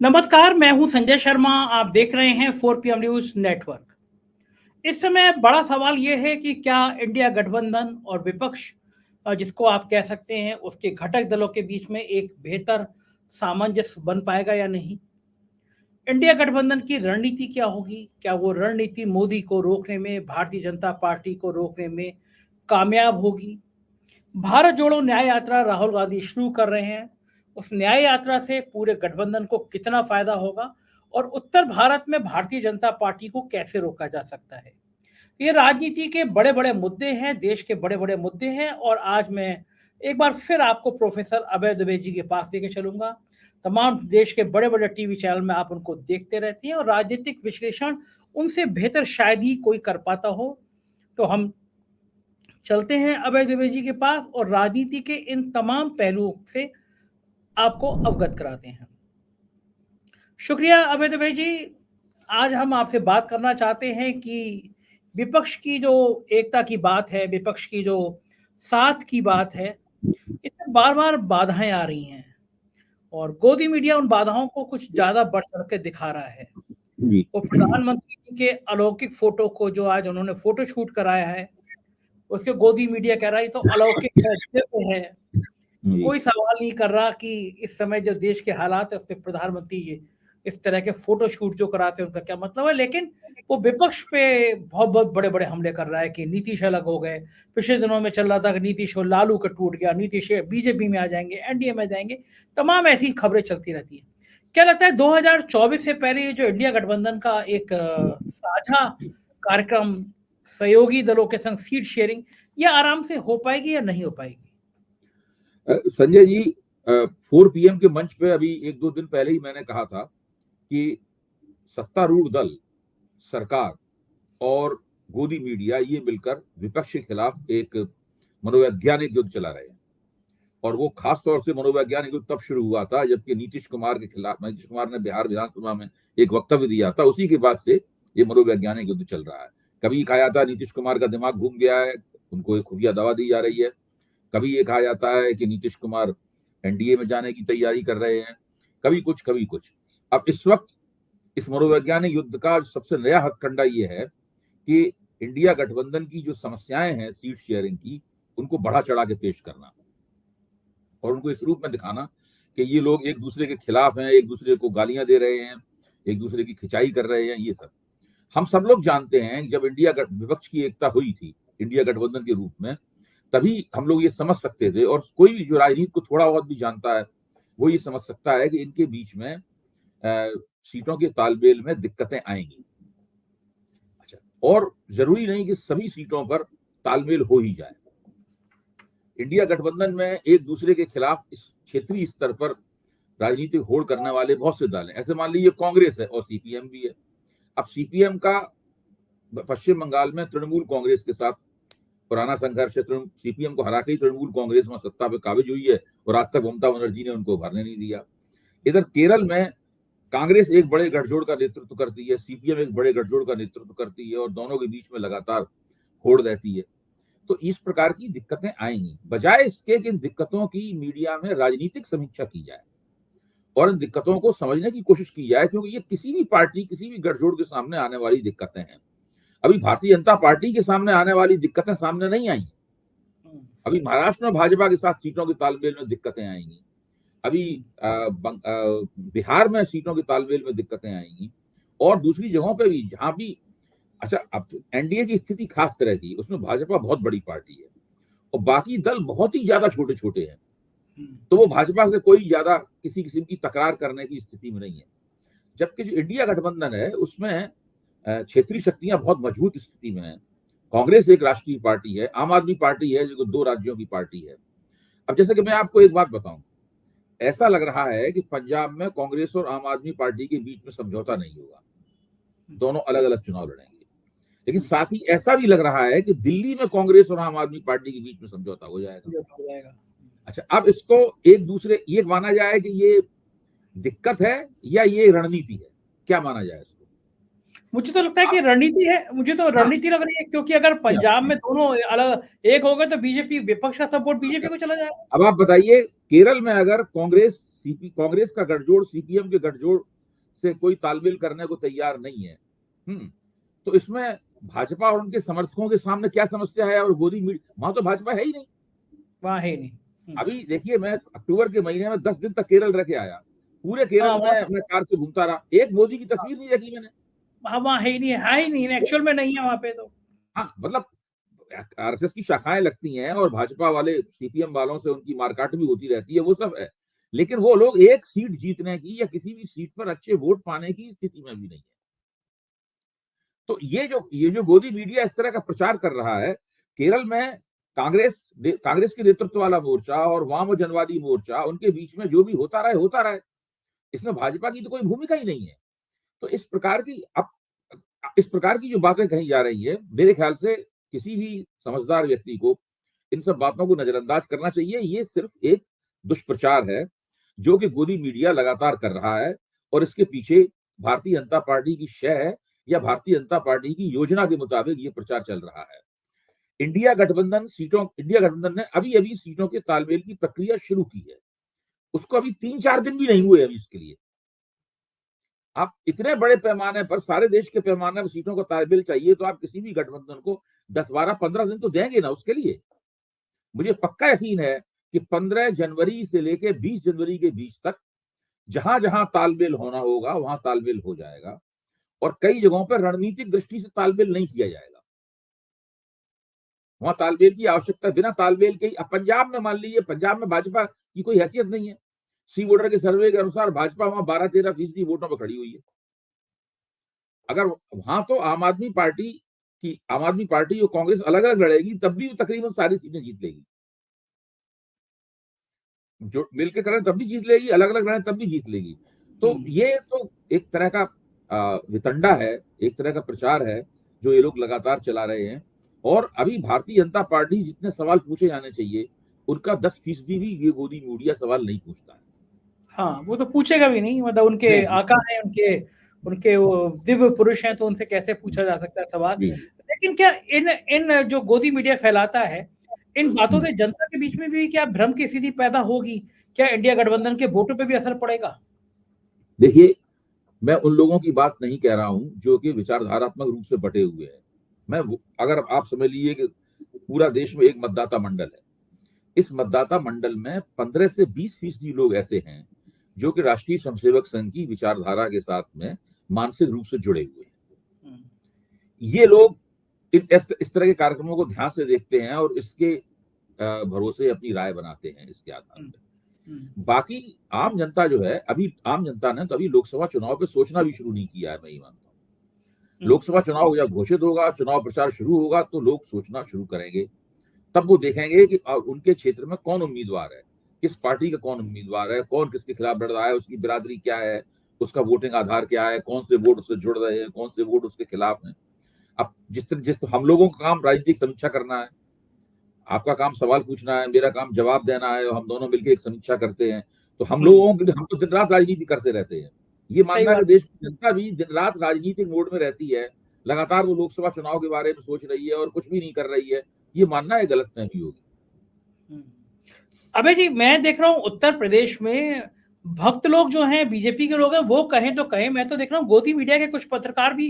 नमस्कार, मैं हूं संजय शर्मा। आप देख रहे हैं 4 PM न्यूज नेटवर्क। इस समय बड़ा सवाल यह है कि क्या इंडिया गठबंधन और विपक्ष, जिसको आप कह सकते हैं, उसके घटक दलों के बीच में एक बेहतर सामंजस्य बन पाएगा या नहीं। इंडिया गठबंधन की रणनीति क्या होगी? क्या वो रणनीति मोदी को रोकने में, भारतीय जनता पार्टी को रोकने में कामयाब होगी? भारत जोड़ो न्याय यात्रा राहुल गांधी शुरू कर रहे हैं। उस न्याय यात्रा से पूरे गठबंधन को कितना फायदा होगा और उत्तर भारत में भारतीय जनता पार्टी को कैसे रोका जा सकता है? ये राजनीति के बड़े बड़े मुद्दे हैं, देश के बड़े बड़े मुद्दे हैं। और आज मैं एक बार फिर आपको प्रोफेसर अभय दुबे जी के पास लेके चलूंगा। तमाम देश के बड़े बड़े टीवी चैनल में आप उनको देखते रहते हैं और राजनीतिक विश्लेषण उनसे बेहतर शायद ही कोई कर पाता हो। तो हम चलते हैं अभय द्विवेदी जी के पास और राजनीति के इन तमाम पहलुओं से आपको अवगत कराते हैं। शुक्रिया अभय द्विवेदी जी। आज हम आपसे बात करना चाहते हैं कि विपक्ष की जो एकता की बात है, विपक्ष की जो साथ की बात है, इसमें बार बार बाधाएं आ रही हैं और गोदी मीडिया उन बाधाओं को कुछ ज्यादा बढ़ चढ़ के दिखा रहा है। जी वो प्रधानमंत्री जी के अलौकिक फोटो को जो आज उन्होंने फोटो शूट कराया है, उसके गोदी मीडिया कह रहा है ये तो अलौकिक है, दिव्य है। जी कोई सवाल नहीं कर रहा कि इस समय जो देश के हालात है उसमें प्रधानमंत्री ये इस तरह के फोटो शूट जो कराते हैं उनका क्या मतलब है। लेकिन वो विपक्ष पे बहुत बहुत बड़े बड़े हमले कर रहा है कि नीतीश अलग हो गए। पिछले दिनों में चल रहा था कि नीतीश और लालू का टूट गया, नीतीश बीजेपी में आ जाएंगे, एनडीए में जाएंगे। तमाम ऐसी खबरें चलती रहती है। क्या लगता है 2024 से पहले ये जो इंडिया गठबंधन का एक साझा कार्यक्रम सहयोगी दलों के संग सीट शेयरिंग, ये आराम से हो पाएगी या नहीं हो पाएगी? संजय जी, 4 PM के मंच पे अभी 1-2 दिन पहले ही मैंने कहा था कि सत्तारूढ़ दल, सरकार और गोदी मीडिया ये मिलकर विपक्ष के खिलाफ एक मनोवैज्ञानिक युद्ध चला रहे हैं। और वो खास तौर से मनोवैज्ञानिक युद्ध तब शुरू हुआ था जबकि नीतीश कुमार के खिलाफ नीतीश कुमार ने बिहार विधानसभा में एक वक्तव्य दिया था। उसी के बाद से ये मनोवैज्ञानिक युद्ध चल रहा है। कभी कहा जाता है नीतीश कुमार का दिमाग घूम गया है, उनको एक खुफिया दवा दी जा रही है। कभी ये कहा जाता है कि नीतीश कुमार एनडीए में जाने की तैयारी कर रहे हैं। कभी कुछ कभी कुछ। अब इस वक्त इस मनोवैज्ञानिक युद्ध का सबसे नया हथकंडा ये है कि इंडिया गठबंधन की जो समस्याएं हैं सीट शेयरिंग की, उनको बढ़ा चढ़ा के पेश करना और उनको इस रूप में दिखाना कि ये लोग एक दूसरे के खिलाफ हैं, एक दूसरे को गालियां दे रहे हैं, एक दूसरे की खिंचाई कर रहे हैं। ये सब हम सब लोग जानते हैं। जब विपक्ष की एकता हुई थी इंडिया गठबंधन के रूप में, तभी हम लोग ये समझ सकते थे। और कोई भी जो राजनीति को थोड़ा बहुत भी जानता है वो ये समझ सकता है कि इनके बीच में सीटों के तालमेल में दिक्कतें आएंगी। अच्छा, और जरूरी नहीं कि सभी सीटों पर तालमेल हो ही जाए। इंडिया गठबंधन में एक दूसरे के खिलाफ इस क्षेत्रीय स्तर पर राजनीतिक होड़ करने वाले बहुत से दल हैं। ऐसे मान लीजिए कांग्रेस है और सीपीएम भी है। अब सीपीएम का पश्चिम बंगाल में तृणमूल कांग्रेस के साथ पुराना संघर्ष है। सीपीएम को हरा के ही तृणमूल कांग्रेस में सत्ता पे काबिज हुई है और आज तक ममता बनर्जी ने उनको उभरने नहीं दिया। इधर केरल में कांग्रेस एक बड़े गठजोड़ का नेतृत्व करती है, सीपीएम एक बड़े गठजोड़ का नेतृत्व करती है और दोनों के बीच में लगातार होड़ रहती है। तो इस प्रकार की दिक्कतें आएंगी। बजाय इसके कि इन दिक्कतों की मीडिया में राजनीतिक समीक्षा की जाए और इन दिक्कतों को समझने की कोशिश की जाए, क्योंकि ये किसी भी पार्टी, किसी भी गठजोड़ के सामने आने वाली दिक्कतें हैं। अभी भारतीय जनता पार्टी के सामने आने वाली दिक्कतें सामने नहीं आई। अभी महाराष्ट्र में भाजपा के साथ सीटों के तालमेल में दिक्कतें आएंगी। अभी बिहार में सीटों के तालमेल में दिक्कतें आएंगी और दूसरी जगहों पे भी जहां भी। अच्छा, अब एनडीए की स्थिति खास तरह की, उसमें भाजपा बहुत बड़ी पार्टी है और बाकी दल बहुत ही ज्यादा छोटे छोटे हैं। तो वो भाजपा से कोई ज्यादा किसी किस्म की तकरार करने की स्थिति में नहीं है। जबकि जो इंडिया गठबंधन है उसमें क्षेत्रीय शक्तियां बहुत मजबूत स्थिति में है। कांग्रेस एक राष्ट्रीय पार्टी है, आम आदमी पार्टी है जो 2 राज्यों की पार्टी है। अब जैसे कि मैं आपको एक बात बताऊं, ऐसा लग रहा है कि पंजाब में कांग्रेस और आम आदमी पार्टी के बीच में समझौता नहीं होगा, दोनों अलग अलग चुनाव लड़ेंगे। लेकिन साथ ही ऐसा भी लग रहा है कि दिल्ली में कांग्रेस और आम आदमी पार्टी के बीच में समझौता हो जाएगा। अच्छा, अब इसको एक दूसरे ये माना जाए कि ये दिक्कत है या ये रणनीति है, क्या माना जाए इसको? मुझे तो लगता है कि रणनीति है। मुझे तो रणनीति लग रही है, क्योंकि अगर पंजाब में दोनों अलग एक हो गए तो बीजेपी, विपक्ष का सपोर्ट बीजेपी को चला जाएगा। अब आप बताइए, केरल में अगर कांग्रेस कांग्रेस का गठजोड़ सीपीएम के गठजोड़ से कोई तालमेल करने को तैयार नहीं है, तो इसमें भाजपा और उनके समर्थकों के सामने क्या समस्या है? और गोदी मीडिया, वहां तो भाजपा है ही नहीं, वहाँ है नहीं। अभी देखिए, मैं अक्टूबर के महीने में 10 दिन तक केरल रह के आया, पूरे केरल में अपने कार से घूमता रहा, एक मोदी की तस्वीर नहीं देखी मैंने। वहाँ है ही नहीं, एक्चुअल में नहीं है वहां पे। तो हाँ, मतलब आरएसएस की शाखाएं लगती हैं और भाजपा वाले सीपीएम वालों से उनकी मारकाट भी होती रहती है, वो सब है, लेकिन वो लोग एक सीट जीतने की या किसी भी सीट पर अच्छे वोट पाने की स्थिति में भी नहीं है। तो ये जो गोदी मीडिया इस तरह का प्रचार कर रहा है, केरल में कांग्रेस के नेतृत्व वाला मोर्चा और वाम जनवादी मोर्चा, उनके बीच में जो भी होता रहे, इसमें भाजपा की तो कोई भूमिका ही नहीं है। तो इस प्रकार की जो बातें कही जा रही है, मेरे ख्याल से किसी भी समझदार व्यक्ति को इन सब बातों को नजरअंदाज करना चाहिए। ये सिर्फ एक दुष्प्रचार है जो कि गोदी मीडिया लगातार कर रहा है, और इसके पीछे भारतीय जनता पार्टी की शय है या भारतीय जनता पार्टी की योजना के मुताबिक ये प्रचार चल रहा है। इंडिया गठबंधन ने अभी सीटों के तालमेल की प्रक्रिया शुरू की है, उसको अभी 3-4 दिन भी नहीं हुए अभी इसके लिए। आप इतने बड़े पैमाने पर, सारे देश के पैमाने पर सीटों का तालमेल चाहिए, तो आप किसी भी गठबंधन को 10, 12, 15 दिन तो देंगे ना उसके लिए। मुझे पक्का यकीन है कि 15 जनवरी से लेकर 20 जनवरी के बीच तक जहां जहां तालमेल होना होगा वहां तालमेल हो जाएगा, और कई जगहों पर रणनीतिक दृष्टि से तालमेल नहीं किया जाएगा। वहां तालमेल की आवश्यकता बिना तालमेल के, अब पंजाब में मान लीजिए, पंजाब में भाजपा की कोई हैसियत नहीं है, सी वोटर के सर्वे के अनुसार भाजपा वहां 12-13% वोटों पर खड़ी हुई है। अगर वहां तो आम आदमी पार्टी और कांग्रेस अलग अलग लड़ेगी, तब भी तकरीबन सारी सीटें जीत लेगी, जो मिलकर करें तब भी जीत लेगी, अलग अलग लड़े तब भी जीत लेगी। तो ये तो एक तरह का वितंडा है, एक तरह का प्रचार है जो ये लोग लगातार चला रहे हैं। और अभी भारतीय जनता पार्टी जितने सवाल पूछे जाने चाहिए, उनका 10% भी ये गोदी मीडिया सवाल नहीं पूछता है। हाँ, वो तो पूछेगा भी नहीं, मतलब उनके आका है, उनके वो दिव्य पुरुष हैं, तो उनसे कैसे पूछा जा सकता है सवाल। लेकिन क्या इन जो गोदी मीडिया फैलाता है, इन बातों से जनता के बीच में भी क्या भ्रम की स्थिति पैदा होगी? क्या इंडिया गठबंधन के वोटों पे भी असर पड़ेगा? देखिए, मैं उन लोगों की बात नहीं कह रहा हूं जो कि विचारधारात्मक रूप से बटे हुए हैं। अगर आप समझ लीजिए कि पूरा देश में एक मतदाता मंडल है, इस मतदाता मंडल में 15 से 20% लोग ऐसे हैं जो कि राष्ट्रीय स्वयंसेवक संघ की विचारधारा के साथ में मानसिक रूप से जुड़े हुए हैं। ये लोग इस तरह के कार्यक्रमों को ध्यान से देखते हैं और इसके भरोसे अपनी राय बनाते हैं इसके आधार पर। बाकी आम जनता जो है, अभी आम जनता ने तो अभी लोकसभा चुनाव पे सोचना भी शुरू नहीं किया है, मैं ये मानता हूँ। लोकसभा चुनाव जब घोषित होगा, चुनाव प्रचार शुरू होगा, तो लोग सोचना शुरू करेंगे। तब वो देखेंगे कि उनके क्षेत्र में कौन उम्मीदवार है, किस पार्टी का कौन उम्मीदवार है, कौन किसके खिलाफ लड़ रहा है, उसकी बिरादरी क्या है, उसका वोटिंग आधार क्या है, कौन से वोट उससे जुड़ रहे हैं, कौन से वोट उसके खिलाफ हैं। अब जिस हम लोगों का काम राजनीतिक समीक्षा करना है, आपका काम सवाल पूछना है, मेरा काम जवाब देना है, और हम दोनों मिलकर एक समीक्षा करते हैं। तो हम तो दिन रात राजनीति करते रहते हैं। ये मानना है कि देश की जनता भी दिन रात राजनीतिक मोड में रहती है, लगातार वो लोकसभा चुनाव के बारे में सोच रही है और कुछ भी नहीं कर रही है, ये मानना है गलतफहमी होगी। अबे जी, मैं देख रहा हूँ उत्तर प्रदेश में भक्त लोग जो हैं, बीजेपी के लोग हैं, वो कहें तो कहें, मैं तो देख रहा हूँ गोदी मीडिया के कुछ पत्रकार भी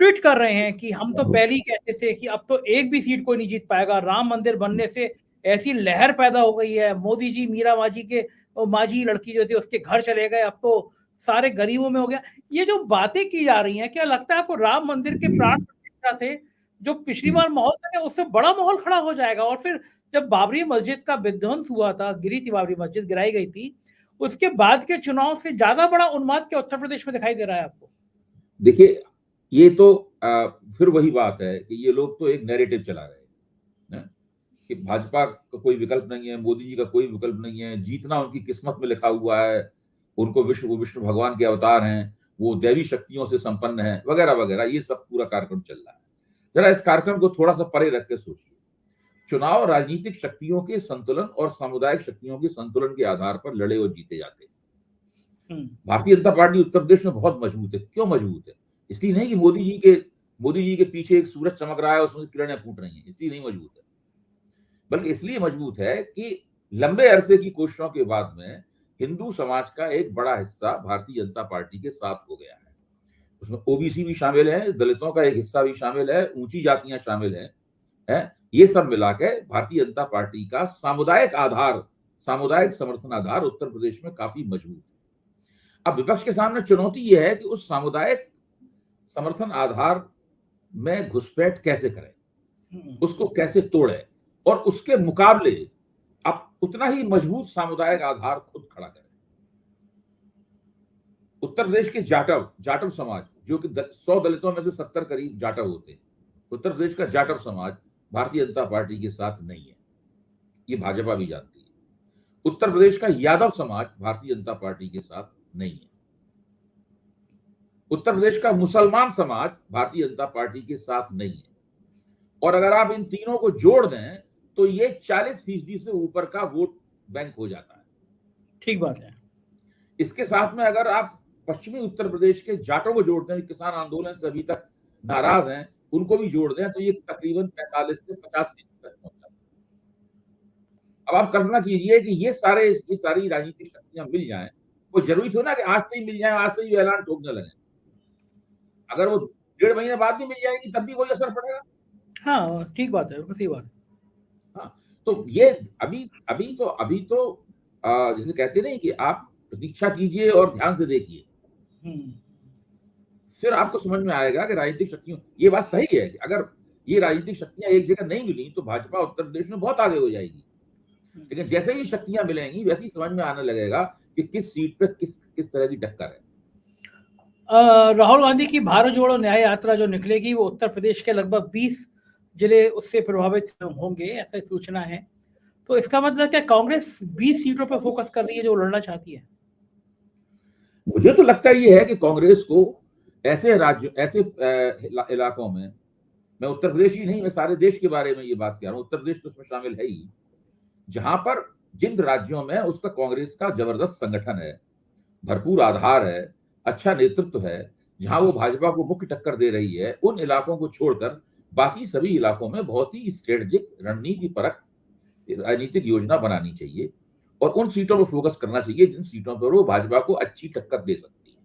ट्वीट कर रहे हैं कि हम तो पहले ही कहते थे कि अब तो एक भी सीट कोई नहीं जीत पाएगा, राम मंदिर बनने से ऐसी लहर पैदा हो गई है, मोदी जी मीरा माझी लड़की जो थी उसके घर चले गए, अब तो सारे गरीबों में हो गया। ये जो बातें की जा रही हैं, क्या लगता है आपको राम मंदिर के प्राण प्रतिष्ठा से जो पिछली बार माहौल था, उससे बड़ा माहौल खड़ा हो जाएगा? और फिर जब बाबरी मस्जिद का विध्वंस हुआ था, गिरी थी बाबरी मस्जिद, गिराई गई थी, उसके बाद के चुनाव से ज्यादा बड़ा उन्माद क्या उत्तर प्रदेश में दिखाई दे रहा है आपको? देखिए, ये तो फिर वही बात है कि ये लोग तो एक नैरेटिव चला रहे हैं कि भाजपा का कोई विकल्प नहीं है, मोदी जी का कोई विकल्प नहीं है, जीतना उनकी किस्मत में लिखा हुआ है, उनको वो विष्णु भगवान के अवतार हैं, वो दैवी शक्तियों से संपन्न है, वगैरह वगैरह। ये सब पूरा कार्यक्रम चल रहा है। जरा इस कार्यक्रम को थोड़ा सा परे रख के सोचिए। चुनाव राजनीतिक शक्तियों के संतुलन और सामुदायिक शक्तियों के संतुलन के आधार पर लड़े और जीते जाते हैं। भारतीय जनता पार्टी उत्तर प्रदेश में बहुत मजबूत है। क्यों मजबूत है? इसलिए नहीं कि मोदी जी के पीछे एक सूरज चमक रहा है, उसमें किरणें फूट रही हैं, इसलिए नहीं मजबूत है, बल्कि इसलिए मजबूत है कि लंबे अरसे की कोशिशों के बाद में हिंदू समाज का एक बड़ा हिस्सा भारतीय जनता पार्टी के साथ हो गया है। उसमें ओबीसी भी शामिल है, दलितों का एक हिस्सा भी शामिल है, ऊंची जातियां शामिल हैं। ये सब मिलाकर भारतीय जनता पार्टी का सामुदायिक आधार, सामुदायिक समर्थन आधार उत्तर प्रदेश में काफी मजबूत है। अब विपक्ष के सामने चुनौती यह है कि उस सामुदायिक समर्थन आधार में घुसपैठ कैसे करें, उसको कैसे तोड़े और उसके मुकाबले अब उतना ही मजबूत सामुदायिक आधार खुद खड़ा करें। उत्तर प्रदेश के जाटव समाज, जो कि 100 दलितों में से 70 करीब जाटव होते हैं, उत्तर प्रदेश का जाटव समाज भारतीय जनता पार्टी के साथ नहीं है, ये भाजपा भी जानती है। उत्तर प्रदेश का यादव समाज भारतीय जनता पार्टी के साथ नहीं है। उत्तर प्रदेश का मुसलमान समाज भारतीय जनता पार्टी के साथ नहीं है। और अगर आप इन तीनों को जोड़ दें तो ये 40% से ऊपर का वोट बैंक हो जाता है। ठीक बात है। इसके साथ में अगर आप पश्चिमी उत्तर प्रदेश के जाटों को जोड़ दें, किसान आंदोलन से अभी तक नाराज हैं, उनको भी जोड़ दें तो ये तकरीबन 45 से 50% तक पहुंच जाता है। अब आप कल्पना कीजिए कि ये सारी राजनीतिक शक्तियां मिल जाएं, वो जरूरी थो ना कि आज से ही मिल जाए, आज से ही ऐलान ठोकने लगे। अगर वो 1.5 महीने बाद भी मिल जाएगी तब भी कोई असर पड़ेगा। हाँ, ठीक बात है, सही बात। हाँ, तो ये अभी तो जैसे कहते नहीं कि आप प्रतीक्षा कीजिए और ध्यान से देखिए, फिर आपको समझ में आएगा कि राजनीतिक शक्तियों, ये बात सही है कि अगर ये राजनीतिक शक्तियां एक जगह नहीं मिली तो भाजपा उत्तर प्रदेश में बहुत आगे हो जाएगी। लेकिन जैसे ही शक्तियां मिलेंगी वैसे ही समझ में आने लगेगा कि किस सीट पे किस तरह की टक्कर है। राहुल गांधी की भारत जोड़ो न्याय यात्रा जो निकलेगी वो उत्तर प्रदेश के लगभग 20 जिले उससे प्रभावित होंगे, ऐसा सूचना है। तो इसका मतलब क्या कांग्रेस 20 सीटों पर फोकस कर रही है जो लड़ना चाहती है? मुझे तो लगता ये है कि कांग्रेस को ऐसे राज्यों, ऐसे इलाकों में, मैं उत्तर प्रदेश ही नहीं, मैं सारे देश के बारे में ये बात कह रहा हूँ, उत्तर प्रदेश तो उसमें शामिल है ही, जहां पर जिन राज्यों में उसका कांग्रेस का जबरदस्त संगठन है, भरपूर आधार है, अच्छा नेतृत्व है, जहां वो भाजपा को मुख्य टक्कर दे रही है, उन इलाकों को छोड़कर बाकी सभी इलाकों में बहुत ही स्ट्रेटेजिक, रणनीति परक राजनीतिक योजना बनानी चाहिए और उन सीटों पर फोकस करना चाहिए जिन सीटों पर वो भाजपा को अच्छी टक्कर दे सकती है।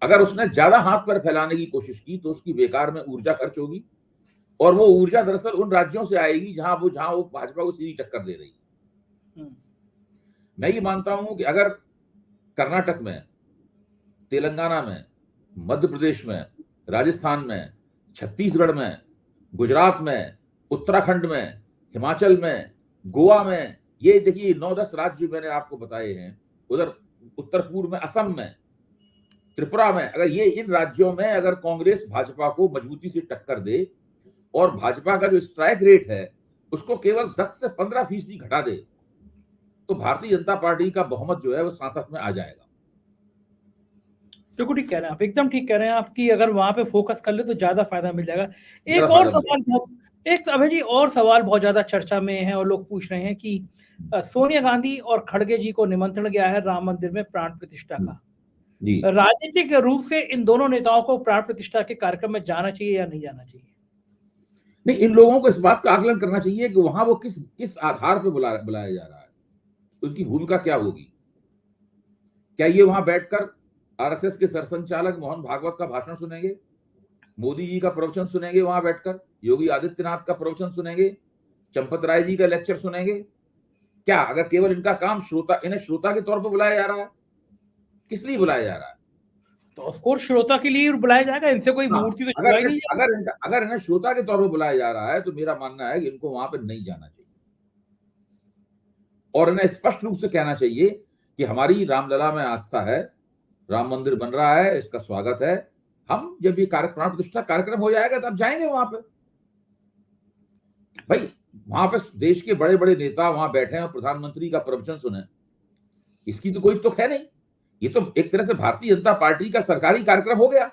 अगर उसने ज्यादा हाथ पर फैलाने की कोशिश की तो उसकी बेकार में ऊर्जा खर्च होगी और वो ऊर्जा दरअसल उन राज्यों से आएगी जहां वो भाजपा को सीधी टक्कर दे रही है। मैं ये मानता हूं कि अगर कर्नाटक में, तेलंगाना में, मध्य प्रदेश में, राजस्थान में, छत्तीसगढ़ में, गुजरात में, उत्तराखंड में, हिमाचल में, गोवा में, ये देखिए 9-10 राज्य मैंने आपको बताए हैं, उधर उत्तर पूर्व में असम में, त्रिपुरा में, अगर ये इन राज्यों में अगर कांग्रेस भाजपा को मजबूती से टक्कर दे और भाजपा का जो स्ट्राइक रेट है उसको केवल 10 से 15% घटा दे तो भारतीय जनता पार्टी का बहुमत जो है वो संसद में आ जाएगा। बिल्कुल ठीक कह रहे हैं आप, एकदम ठीक कह रहे हैं आप कि अगर वहां पे फोकस कर ले तो ज्यादा फायदा मिल जाएगा। अभय जी और सवाल बहुत ज्यादा चर्चा में है और लोग पूछ रहे हैं कि सोनिया गांधी और खड़गे जी को निमंत्रण गया है राम मंदिर में प्राण प्रतिष्ठा का। राजनीतिक रूप से इन दोनों नेताओं को प्राण प्रतिष्ठा के कार्यक्रम में जाना चाहिए या नहीं जाना चाहिए? नहीं, इन लोगों को इस बात का आकलन करना चाहिए कि वहां वो किस आधार पर बुलाया जा रहा है, उनकी भूमिका क्या होगी। क्या ये वहां बैठकर आरएसएस के सरसंचालक मोहन भागवत का भाषण सुनेंगे, मोदी जी का प्रवचन सुनेंगे, वहां बैठकर योगी आदित्यनाथ का प्रवचन सुनेंगे, चंपत राय जी का लेक्चर सुनेंगे? क्या अगर केवल इनका काम इन्हें श्रोता के तौर पर बुलाया जा रहा है, किस लिए बुलाया जा रहा है? तो ऑफ कोर्स श्रोता के लिए बुलाया जाएगा, इनसे कोई मूर्ति तो छुड़ाई नहीं जाएगी। अगर इन्हें श्रोता के तौर पर बुलाया जा रहा है तो मेरा मानना है कि इनको वहां पर नहीं जाना चाहिए और इन्हें स्पष्ट रूप से कहना चाहिए कि हमारी रामलला में आस्था है, राम मंदिर बन रहा है, इसका स्वागत है, हम जब ये प्राण प्रतिष्ठा कार्यक्रम हो जाएगा तब जाएंगे वहां पे। भाई वहां पे देश के बड़े बड़े नेता वहां बैठे हैं और प्रधानमंत्री का प्रवचन सुने, इसकी तो कोई तुक है नहीं। ये तो एक तरह से भारतीय जनता पार्टी का सरकारी कार्यक्रम हो गया।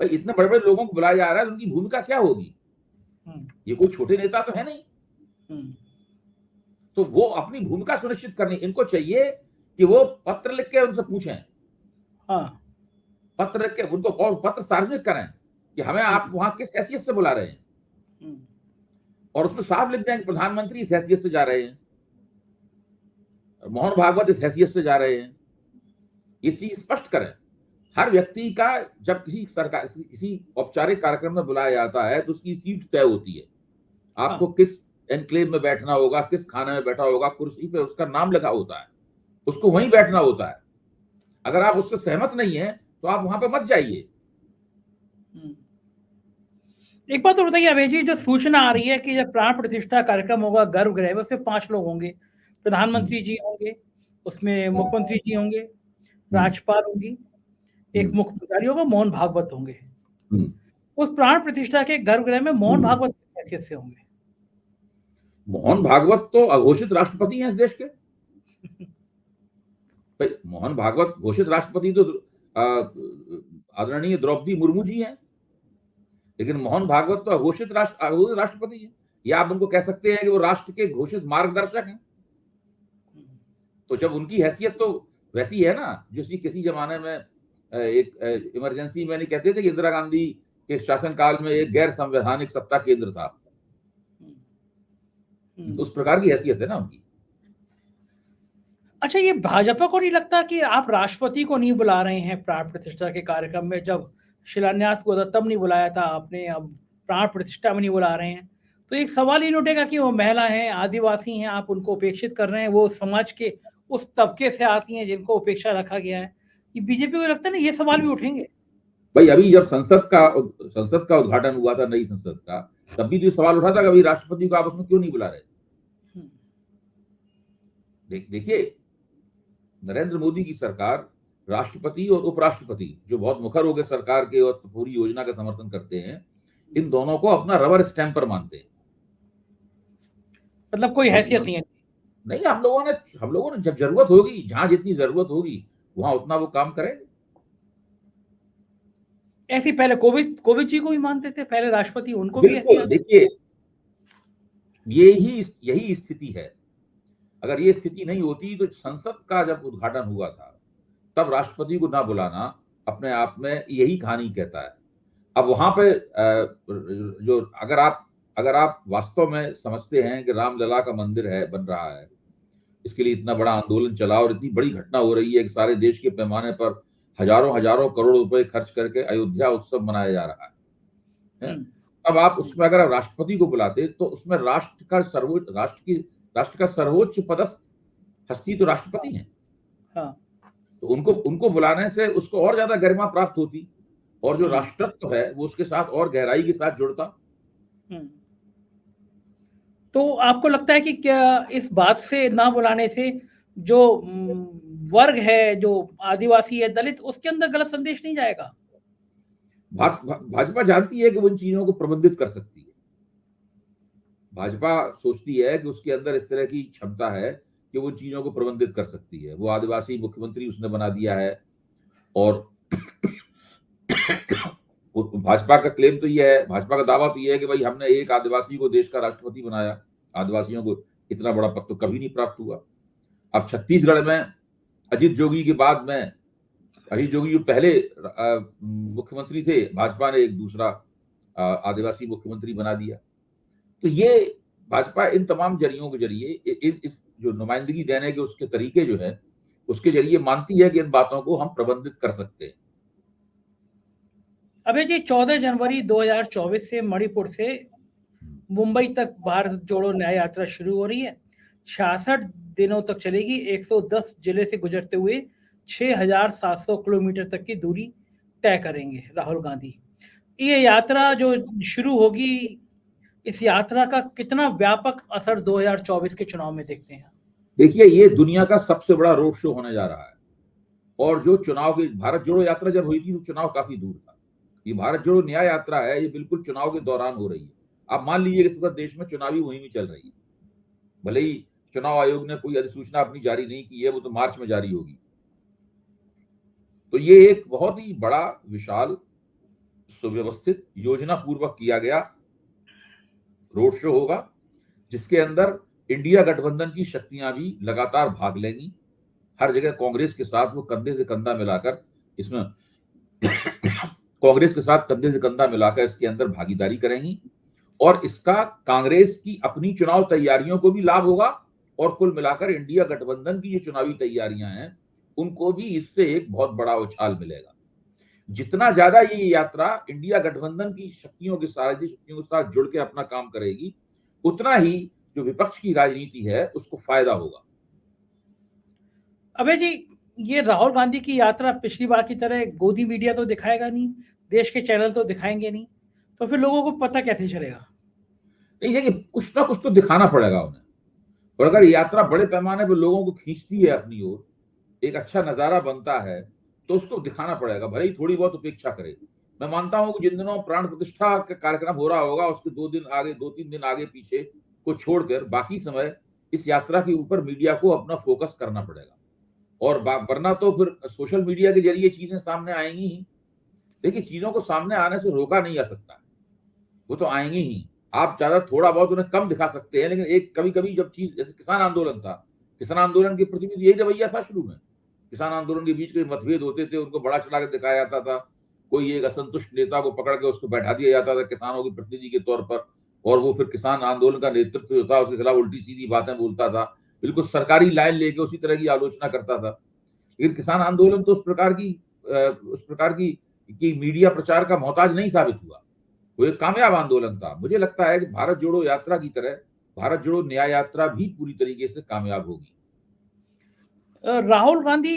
भाई इतने बड़े बड़े लोगों को बुलाया जा रहा है, उनकी भूमिका क्या होगी? ये कोई छोटे नेता तो है नहीं, तो वो अपनी भूमिका सुनिश्चित करनी, इनको चाहिए कि वो पत्र लिख के उनसे पूछें, पत्र लिख के उनको और पत्र सार्वजनिक करें कि हमें आप वहां किस हैसियत से बुला रहे हैं और उसमें साफ लिख दें कि प्रधानमंत्री इस हैसियत से जा रहे हैं। मोहन भागवत इस हैसियत से जा रहे हैं, ये चीज स्पष्ट करें। हर व्यक्ति का जब किसी सरकार किसी औपचारिक कार्यक्रम में बुलाया जाता है तो उसकी सीट तय होती है, आपको किस एनक्लेव में बैठना होगा, किस खाने में बैठा होगा, कुर्सी पे उसका नाम लिखा होता है, उसको वहीं बैठना होता है। अगर आप उससे सहमत नहीं है तो आप वहां पे मत जाइए। एक बात और बताइए अभय जी, जो सूचना आ रही है कि जब प्राण प्रतिष्ठा कार्यक्रम होगा गर्भगृह में, उसमें 5 लोग होंगे, प्रधानमंत्री जी होंगे, उसमें मुख्यमंत्री जी होंगे, राज्यपाल होंगी, एक मुख्य पुजारी होगा, मोहन भागवत होंगे। उस प्राण प्रतिष्ठा के गर्भगृह में मोहन भागवत किस हैसियत से होंगे? मोहन भागवत तो अघोषित राष्ट्रपति हैं इस देश के। भाई मोहन भागवत घोषित राष्ट्रपति तो आदरणीय द्रौपदी मुर्मू जी हैं, लेकिन मोहन भागवत तो अघोषित राष्ट्रपति हैं, या आप उनको कह सकते हैं कि वो राष्ट्र के घोषित मार्गदर्शक हैं। तो जब उनकी हैसियत तो वैसी है ना, जिसकी किसी जमाने में एक इमरजेंसी में नहीं कहते थे कि इंदिरा गांधी के शासनकाल में एक गैर संवैधानिक सत्ता केंद्र था, तो उस प्रकार की हैसियत है ना उनकी। अच्छा, ये भाजपा को नहीं लगता कि आप राष्ट्रपति को नहीं बुला रहे हैं प्राण प्रतिष्ठा के कार्यक्रम में? जब शिलान्यास को तब नहीं बुलाया था आपने, अब प्राण प्रतिष्ठा में नहीं बुला रहे हैं, तो एक सवाल ही उठेगा कि वो महिला हैं, आदिवासी हैं, आप उनको उपेक्षित कर रहे हैं, वो समाज के उस तबके से आती हैं जिनको उपेक्षा रखा गया है। ये बीजेपी को लगता है ना, ये सवाल भी उठेंगे। भाई अभी जब संसद का उद्घाटन हुआ था, नई संसद का, तब भी तो सवाल उठा था कि अभी राष्ट्रपति को आप उसमें क्यों नहीं बुला रहे। देखिए, नरेंद्र मोदी की सरकार राष्ट्रपति और उपराष्ट्रपति, जो बहुत मुखर होकर सरकार के और पूरी योजना का समर्थन करते हैं, इन दोनों को अपना रबर स्टैंप पर मानते हैं। मतलब कोई हैसियत नहीं है? नहीं, हम लोगों ने जब जरूरत होगी, जहां जितनी जरूरत होगी वहां उतना वो काम करेंगे। ऐसी पहले कोविद जी को भी मानते थे, पहले राष्ट्रपति, उनको भी बिल्कुल। देखिए, यही स्थिति है। अगर ये स्थिति नहीं होती तो संसद का जब उद्घाटन हुआ था तब राष्ट्रपति को ना बुलाना अपने आप में यही कहानी कहता है। अब वहां पे जो अगर आप वास्तव में समझते हैं कि रामलला का मंदिर है, बन रहा है, इसके लिए इतना बड़ा आंदोलन चला और इतनी बड़ी घटना हो रही है कि सारे देश के पैमाने पर हजारों करोड़ रुपए खर्च करके अयोध्या उत्सव मनाया जा रहा है। अब आप उसमें अगर आप राष्ट्रपति को बुलाते तो उसमें राष्ट्र का सर्वोच्च पदस्थ हस्ती तो राष्ट्रपति हैं। तो उनको बुलाने से उसको और ज्यादा गरिमा प्राप्त होती और जो राष्ट्रत्व है वो उसके साथ और गहराई के साथ जुड़ता। तो आपको लगता है कि क्या इस बात से ना बुलाने से जो वर्ग है, जो आदिवासी है, दलित, उसके अंदर गलत संदेश नहीं जाएगा? भाजपा जानती है कि वो इन चीजों को प्रबंधित कर सकती है। भाजपा सोचती है कि उसके अंदर इस तरह की क्षमता है कि वो चीजों को प्रबंधित कर सकती है। वो आदिवासी मुख्यमंत्री उसने बना दिया है और भाजपा का क्लेम तो ये है, भाजपा का दावा तो ये है कि भाई हमने एक आदिवासी को देश का राष्ट्रपति बनाया। आदिवासियों को इतना बड़ा पद तो कभी नहीं प्राप्त हुआ। अब छत्तीसगढ़ में अजीत जोगी के बाद में, अजीत जोगी जो पहले मुख्यमंत्री थे, भाजपा ने एक दूसरा आदिवासी मुख्यमंत्री बना दिया। तो ये भाजपा इन तमाम जरियों के जरिए, इस जो नुमाइंदगी देने के उसके तरीके जो है, उसके जरिए मानती है कि इन बातों को हम प्रबंधित कर सकते हैं। अबे जी, 14 जनवरी 2024 से मणिपुर से मुंबई तक भारत जोड़ो न्याय यात्रा शुरू हो रही है। 66 दिनों तक चलेगी। 110 जिले से गुजरते हुए 6700 किलोमीटर तक की दूरी तय करेंगे राहुल गांधी। ये यात्रा जो शुरू होगी, इस यात्रा का कितना व्यापक असर 2024 के चुनाव में देखते हैं? देखिए, ये दुनिया का सबसे बड़ा रोड शो होने जा रहा है। और जो चुनाव की भारत जोड़ो यात्रा जब हुई थी तो चुनाव काफी दूर था। ये भारत जोड़ो न्याय यात्रा है, ये बिल्कुल चुनाव के दौरान हो रही है। आप मान लीजिए कि इस वक्त देश में चुनावी मुहिम चल रही है। भले ही चुनाव आयोग ने कोई अधिसूचना अपनी जारी नहीं की है, वो तो मार्च में जारी होगी। तो ये एक बहुत ही बड़ा, विशाल, सुव्यवस्थित, योजना पूर्वक किया गया रोड शो होगा, जिसके अंदर इंडिया गठबंधन की शक्तियां भी लगातार भाग लेंगी। हर जगह कांग्रेस के साथ वो कंधे से कंधा मिलाकर इसमें कांग्रेस के साथ कंधे से कंधा मिलाकर इसके अंदर भागीदारी करेंगी। और इसका कांग्रेस की अपनी चुनाव तैयारियों को भी लाभ होगा और कुल मिलाकर इंडिया गठबंधन की जो चुनावी तैयारियां हैं उनको भी इससे एक बहुत बड़ा उछाल मिलेगा। जितना ज्यादा ये यात्रा इंडिया गठबंधन की शक्तियों के साथ शक्तियों के साथ जुड़ के अपना काम करेगी, उतना ही जो विपक्ष की राजनीति है उसको फायदा होगा। अबे जी, ये राहुल गांधी की यात्रा पिछली बार की तरह गोदी मीडिया तो दिखाएगा नहीं, देश के चैनल तो दिखाएंगे नहीं, तो फिर लोगों को पता कैसे चलेगा? नहीं है कि कुछ ना कुछ तो दिखाना पड़ेगा उन्हें, और अगर यात्रा बड़े पैमाने पर लोगों को खींचती है अपनी ओर, एक अच्छा नजारा बनता है, तो उसको दिखाना पड़ेगा, भले ही थोड़ी बहुत उपेक्षा करे। मैं मानता हूं कि जिन दिनों प्राण प्रतिष्ठा का कार्यक्रम हो रहा होगा उसके 2-3 दिन आगे पीछे को छोड़कर बाकी समय इस यात्रा के ऊपर मीडिया को अपना फोकस करना पड़ेगा। और वरना तो फिर सोशल मीडिया के जरिए चीजें सामने आएंगी ही। देखिए, चीजों को सामने आने से रोका नहीं जा सकता, वो तो आएंगी ही। आप ज्यादा थोड़ा बहुत उन्हें कम दिखा सकते हैं, लेकिन एक कभी कभी जब चीज, जैसे किसान आंदोलन था, किसान आंदोलन के प्रति भी यही रवैया था शुरू में। किसान आंदोलन के बीच के मतभेद होते थे, उनको बड़ा चला के दिखाया जाता था, कोई एक असंतुष्ट नेता को पकड़ के उसको बैठा दिया जाता था किसानों की प्रतिनिधि के तौर पर, और वो फिर किसान आंदोलन का नेतृत्व जो था उसके खिलाफ उल्टी सीधी बातें बोलता था, बिल्कुल सरकारी लाइन लेके उसी तरह की आलोचना करता था। लेकिन किसान आंदोलन तो उस प्रकार की मीडिया प्रचार का मोहताज नहीं साबित हुआ, वो एक कामयाब आंदोलन था। मुझे लगता है कि भारत जोड़ो यात्रा की तरह भारत जोड़ो न्याय यात्रा भी पूरी तरीके से कामयाब होगी। राहुल गांधी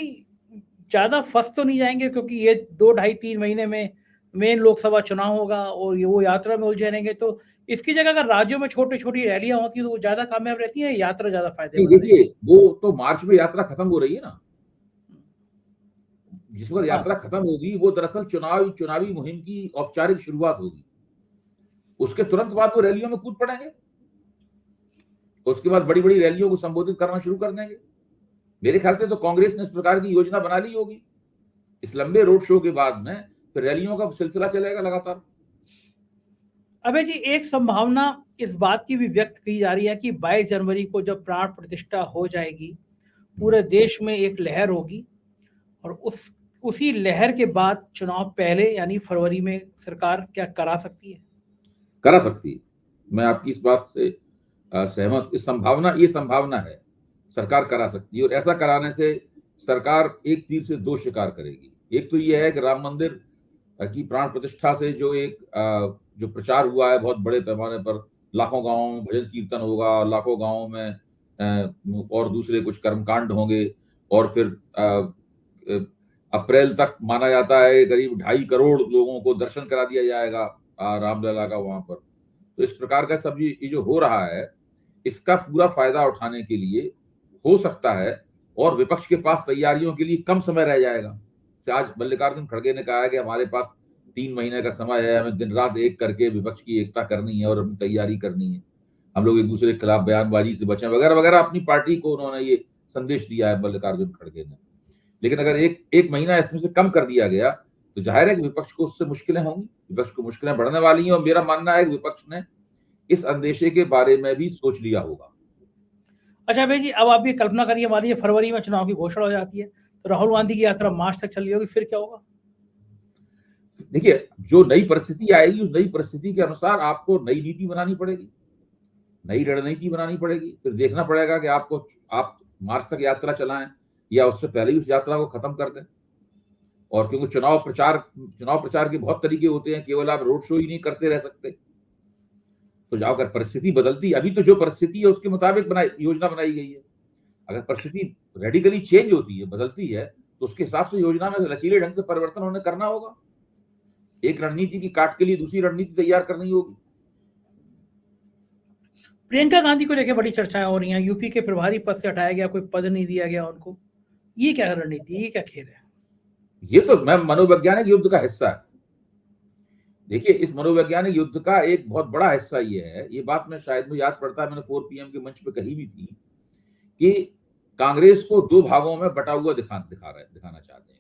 ज्यादा फंस तो नहीं जाएंगे, क्योंकि ये 2 ढाई 3 महीने में मेन लोकसभा चुनाव होगा और ये वो यात्रा में उलझे रहेंगे, तो इसकी जगह अगर राज्यों में छोटी छोटी रैलियां होती तो वो ज्यादा कामयाब रहती है, यात्रा ज्यादा नहीं, फायदेमंद देखिए, रहेगी? वो तो मार्च में यात्रा खत्म हो रही है ना। जिस वक्त हाँ। यात्रा खत्म होगी वो दरअसल चुनावी मुहिम की औपचारिक शुरुआत होगी। उसके तुरंत बाद वो रैलियों में कूद पड़ेंगे, उसके बाद बड़ी बड़ी रैलियों को संबोधित करना शुरू कर देंगे। मेरे ख्याल से तो कांग्रेस ने इस प्रकार की योजना बना ली होगी। इस लंबे रोड शो के बाद में फिर रैलियों का सिलसिला चलेगा लगातार। अबे जी, एक संभावना इस बात की भी व्यक्त की जा रही है कि 22 जनवरी को जब प्राण प्रतिष्ठा हो जाएगी, पूरे देश में एक लहर होगी और उसी लहर के बाद चुनाव पहले यानी फरवरी में सरकार क्या करा सकती है? करा सकती है, मैं आपकी इस बात से सहमत। ये संभावना है, सरकार करा सकती है, और ऐसा कराने से सरकार एक तीर से दो शिकार करेगी। एक तो ये है कि राम मंदिर की प्राण प्रतिष्ठा से जो प्रचार हुआ है बहुत बड़े पैमाने पर, लाखों गांवों में भजन कीर्तन होगा, लाखों गांवों में और दूसरे कुछ कर्मकांड होंगे, और फिर अप्रैल तक माना जाता है करीब 2.5 करोड़ लोगों को दर्शन करा दिया जाएगा रामलला का वहां पर। तो इस प्रकार का सब ये जो हो रहा है, इसका पूरा फायदा उठाने के लिए हो सकता है, और विपक्ष के पास तैयारियों के लिए कम समय रह जाएगा। आज मल्लिकार्जुन खड़गे ने कहा है कि हमारे पास 3 महीने का समय है, हमें दिन रात एक करके विपक्ष की एकता करनी है और अपनी तैयारी करनी है, हम लोग एक दूसरे के खिलाफ बयानबाजी से बचें वगैरह वगैरह। अपनी पार्टी को उन्होंने ये संदेश दिया है मल्लिकार्जुन खड़गे ने। लेकिन अगर एक महीना इसमें से कम कर दिया गया तो जाहिर है कि विपक्ष को उससे मुश्किलें होंगी, विपक्ष को मुश्किलें बढ़ने वाली हैं, और मेरा मानना है कि विपक्ष ने इस अंदेशे के बारे में भी सोच लिया होगा। अच्छा भाई जी, अब आप ये कल्पना करिए, हमारी फरवरी में चुनाव की घोषणा हो जाती है, तो राहुल गांधी की यात्रा मार्च तक चल रही होगी, फिर क्या होगा? देखिए, जो नई परिस्थिति आएगी उस नई परिस्थिति के अनुसार आपको नई नीति बनानी पड़ेगी, नई रणनीति बनानी पड़ेगी। फिर देखना पड़ेगा कि आप मार्च तक यात्रा चलाएं या उससे पहले ही उस यात्रा को खत्म कर दें। और क्योंकि चुनाव प्रचार के बहुत तरीके होते हैं, केवल आप रोड शो ही नहीं करते रह सकते। तो जाकर परिस्थिति बदलती, अभी तो जो परिस्थिति है उसके मुताबिक योजना बनाई गई है। अगर परिस्थिति रेडिकली चेंज होती है, बदलती है, तो उसके हिसाब से योजना में लचीले ढंग से परिवर्तन उन्हें करना होगा। एक रणनीति की काट के लिए दूसरी रणनीति तैयार करनी होगी। प्रियंका गांधी को लेकर बड़ी चर्चाएं हो रही हैं, यूपी के प्रभारी पद से हटाया गया, कोई पद नहीं दिया गया उनको, ये क्या रणनीति, ये क्या खेल है? ये तो मनोवैज्ञानिक युद्ध का हिस्सा है। देखिए, इस मनोवैज्ञानिक युद्ध का एक बहुत बड़ा हिस्सा ये है, ये बात मैं शायद मुझे याद पड़ता है मैंने 4 PM के मंच पे कही भी थी, कि कांग्रेस को 2 भागों में बटा हुआ दिखाना चाहते हैं,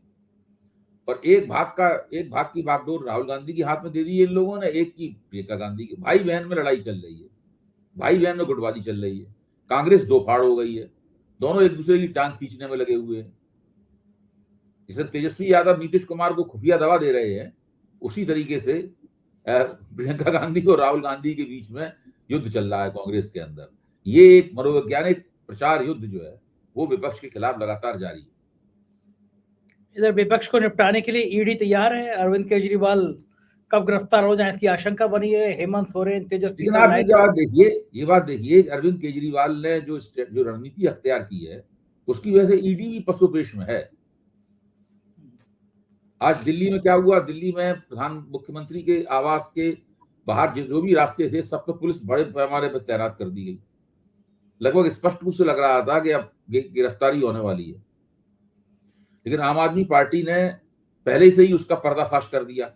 और एक भाग की बागडोर राहुल गांधी के हाथ में दे दी है इन लोगों ने, एक की प्रियंका गांधी के। भाई बहन में लड़ाई चल रही है, भाई बहन में गुटबाजी चल रही है, कांग्रेस 2 फाड़ हो गई है, दोनों एक दूसरे की टांग खींचने में लगे हुए हैं। जिसे तेजस्वी यादव नीतीश कुमार को खुफिया दवा दे रहे हैं, उसी तरीके से प्रियंका गांधी और राहुल गांधी के बीच में युद्ध चल रहा है कांग्रेस के अंदर। ये एक मनोवैज्ञानिक प्रचार युद्ध जो है वो विपक्ष के खिलाफ लगातार जारी है। इधर विपक्ष को निपटाने के लिए ईडी तैयार है। अरविंद केजरीवाल कब गिरफ्तार हो जाए इसकी आशंका बनी है। हेमंत सोरेन, तेजस्वी लेकिन आप ये बात देखिए, अरविंद केजरीवाल ने जो रणनीति अख्तियार की है उसकी वजह से ईडी भी पसोपेश में है। आज दिल्ली में क्या हुआ, दिल्ली में मुख्यमंत्री के आवास के बाहर जो भी रास्ते थे सब पर पुलिस बड़े पैमाने पर तैनात कर दी गई। लगभग स्पष्ट रूप से लग रहा था कि अब गिरफ्तारी होने वाली है, लेकिन आम आदमी पार्टी ने पहले से ही उसका पर्दाफाश कर दिया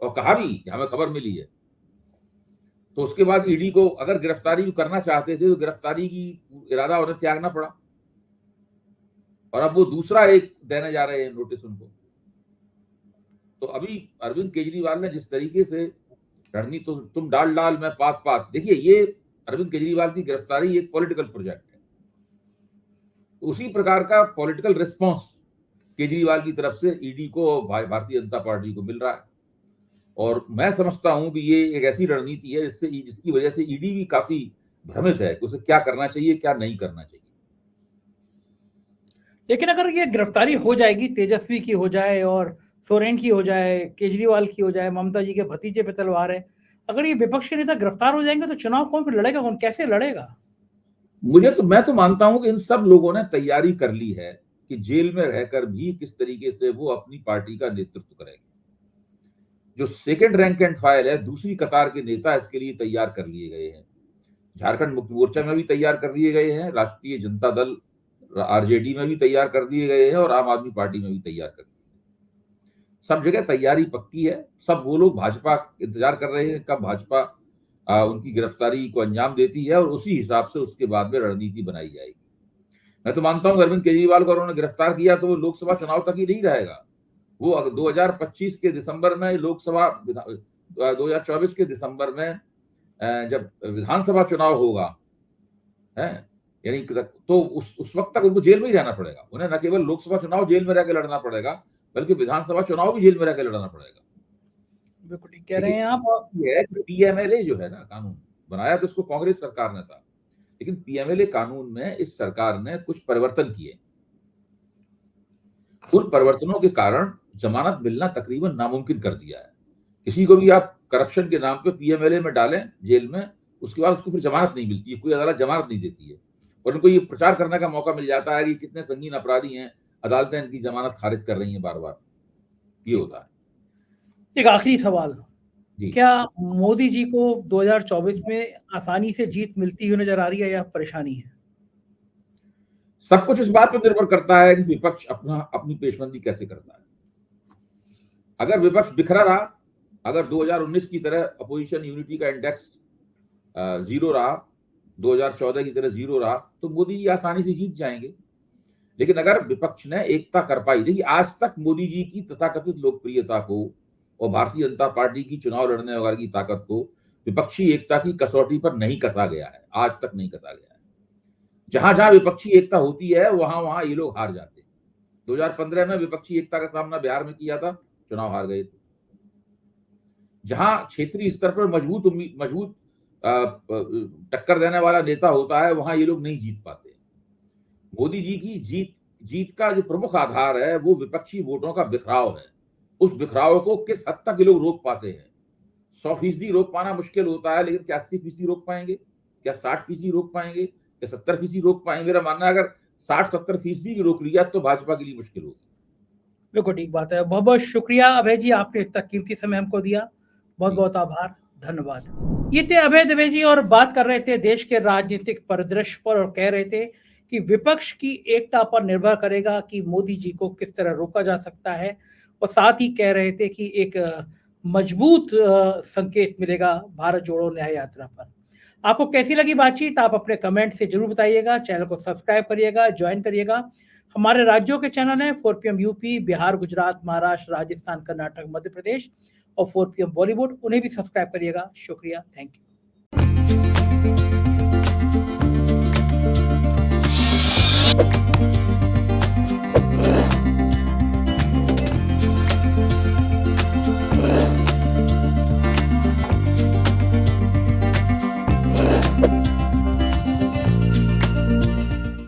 और कहा भी कि हमें खबर मिली है। तो उसके बाद ईडी को अगर गिरफ्तारी करना चाहते थे तो गिरफ्तारी की इरादा उन्हें त्यागना पड़ा, और अब वो दूसरा एक देने जा रहे हैं नोटिस उनको। तो अभी अरविंद केजरीवाल ने जिस तरीके से रणनीति, तो तुम डाल डाल मैं पात पात, देखिए ये अरविंद केजरीवाल की गिरफ्तारी एक पॉलिटिकल प्रोजेक्ट है। उसी प्रकार का पॉलिटिकल रिस्पांस केजरीवाल की तरफ से ईडी को, भारतीय जनता पार्टी को मिल रहा है। और मैं समझता हूं कि ये एक ऐसी रणनीति है जिसकी वजह से ईडी भी काफी भ्रमित है कि उसे क्या करना चाहिए, क्या नहीं करना चाहिए। लेकिन अगर ये गिरफ्तारी हो जाएगी, तेजस्वी की हो जाए और सोरेन की हो जाए, केजरीवाल की हो जाए, ममता जी के भतीजे पे तलवार है, अगर ये विपक्ष के नेता गिरफ्तार हो जाएंगे तो चुनाव कौन फिर लड़ेगा, कौन कैसे लड़ेगा? मैं तो मानता हूं कि इन सब लोगों ने तैयारी कर ली है कि जेल में रहकर भी किस तरीके से वो अपनी पार्टी का नेतृत्व करेंगे। जो सेकंड रैंक एंड फाइल है, दूसरी कतार के नेता इसके लिए तैयार कर लिए गए हैं। झारखंड मुक्ति मोर्चा में भी तैयार कर लिए गए हैं, राष्ट्रीय जनता दल आरजेडी में भी तैयार कर दिए गए हैं, और आम आदमी पार्टी में भी तैयार कर दिए। सब जगह तैयारी पक्की है। सब वो लोग भाजपा इंतजार कर रहे हैं कब भाजपा उनकी गिरफ्तारी को अंजाम देती है, और उसी हिसाब से उसके बाद में रणनीति बनाई जाएगी। मैं तो मानता हूं अरविंद केजरीवाल को उन्होंने गिरफ्तार किया तो वो लोकसभा चुनाव तक ही नहीं रहेगा। वो 2025 के दिसंबर में लोकसभा, 2024 के दिसंबर में जब विधानसभा चुनाव होगा, है यानी तो उस वक्त तक उनको जेल में ही रहना पड़ेगा। उन्हें न केवल लोकसभा चुनाव जेल में रहकर लड़ना पड़ेगा, बल्कि विधानसभा चुनाव भी जेल में रहकर लड़ना पड़ेगा। बिल्कुल कह रहे हैं आप। पीएमएलए जो है ना, कानून बनाया तो इसको कांग्रेस सरकार ने था, लेकिन पीएमएलए कानून में इस सरकार ने कुछ परिवर्तन किए। उन परिवर्तनों के कारण जमानत मिलना तकरीबन नामुमकिन कर दिया है। किसी को भी आप करप्शन के नाम पे पीएमएलए में डालें जेल में, उसके बाद उसको फिर जमानत नहीं मिलती है, कोई अदालत जमानत नहीं देती है, और उनको ये प्रचार करने का मौका मिल जाता है कि कितने संगीन अपराधी हैं, अदालतें इनकी जमानत खारिज कर रही हैं बार बार। ये होता है। एक आखिरी सवाल, क्या मोदी जी को 2024 में आसानी से जीत मिलती हुई नजर आ रही है या परेशानी है? सब कुछ इस बात पर निर्भर करता है कि विपक्ष अपनी पेशबंदी कैसे करता है। अगर विपक्ष बिखरा रहा, अगर 2019 की तरह अपोजिशन यूनिटी का इंडेक्स 0 रहा, 2014 की तरह 0 रहा, तो मोदी जी आसानी से जीत जाएंगे। लेकिन अगर विपक्ष ने एकता कर पाई, देखिए आज तक मोदी जी की तथाकथित लोकप्रियता को और भारतीय जनता पार्टी की चुनाव लड़ने वगैरह की ताकत को विपक्षी एकता की कसौटी पर नहीं कसा गया है, आज तक नहीं कसा गया है। जहां जहां विपक्षी एकता होती है वहां वहां ये लोग हार जाते हैं। 2015 में विपक्षी एकता का सामना बिहार में किया था, चुनाव हार गए थे। जहां क्षेत्रीय स्तर पर मजबूत टक्कर देने वाला नेता होता है, वहां ये लोग नहीं जीत पाते। मोदी जी की जीत का जो प्रमुख आधार है वो विपक्षी वोटों का बिखराव है। उस बिखराव को किस हद तक ये लोग रोक पाते हैं? 100% रोक पाना मुश्किल होता है, लेकिन क्या 80% रोक पाएंगे? क्या 60% रोक पाएंगे? क्या 70% रोक पाएंगे? मेरा मानना है अगर 60-70% भी रोक लिया तो भाजपा के लिए मुश्किल होगी। बिल्कुल ठीक बात है। बहुत बहुत शुक्रिया अभय जी, आपने इतना कीमती समय हमको दिया। बहुत बहुत आभार, धन्यवाद। ये थे अभय द्विवेदी जी और बात कर रहे थे देश के राजनीतिक परिदृश्य पर, और कह रहे थे कि विपक्ष की एकता पर निर्भर करेगा कि मोदी जी को किस तरह रोका जा सकता है, और साथ ही कह रहे थे कि एक मजबूत संकेत मिलेगा भारत जोड़ो न्याय यात्रा पर। आपको कैसी लगी बातचीत, आप अपने कमेंट से जरूर बताइएगा। चैनल को सब्सक्राइब करिएगा, ज्वाइन करिएगा। हमारे राज्यों के चैनल हैं 4PM यूपी, बिहार, गुजरात, महाराष्ट्र, राजस्थान, कर्नाटक, मध्य प्रदेश और 4PM बॉलीवुड, उन्हें भी सब्सक्राइब करिएगा। शुक्रिया, थैंक यू।